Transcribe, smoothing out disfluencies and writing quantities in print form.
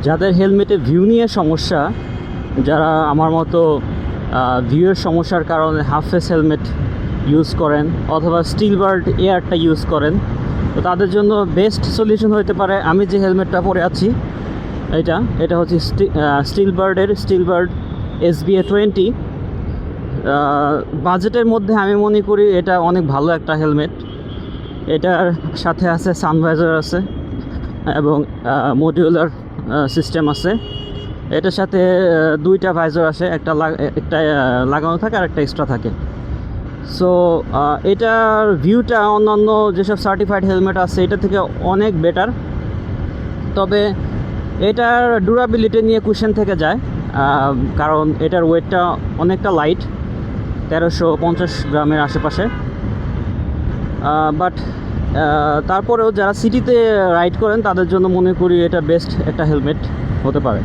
যাদের হেলমেটে ভিউ নিয়ে সমস্যা, যারা আমার মতো ভিউয়ের সমস্যার কারণে হাফ ফেস হেলমেট ইউজ করেন অথবা স্টিল বার্ড এয়ারটা ইউজ করেন, তো তাদের জন্য বেস্ট সলিউশন হতে পারে আমি যে হেলমেটটা পরে আছি। এটা হচ্ছে স্টিল বার্ড SBA20। বাজেটের মধ্যে আমি মনে করি এটা অনেক ভালো একটা হেলমেট। এটার সাথে আছে সানভাইজার আছে এবং মডিউলার সিস্টেম আছে। এটার সাথে দুইটা ভাইজার আসে, একটা লাগানো থাকে আর একটা এক্সট্রা থাকে। সো এটার ভিউটা অন্যান্য যেসব সার্টিফাইড হেলমেট আছে এটা থেকে অনেক বেটার। তবে এটার ডিউরাবিলিটি নিয়ে কোয়েশ্চেন থেকে যায়, কারণ এটার ওয়েটটা অনেকটা লাইট, 1350 গ্রামের আশেপাশে। বাট তারপরেও যারা সিটিতে রাইড করেন তাদের জন্য মনে করি এটা বেস্ট একটা হেলমেট হতে পারে।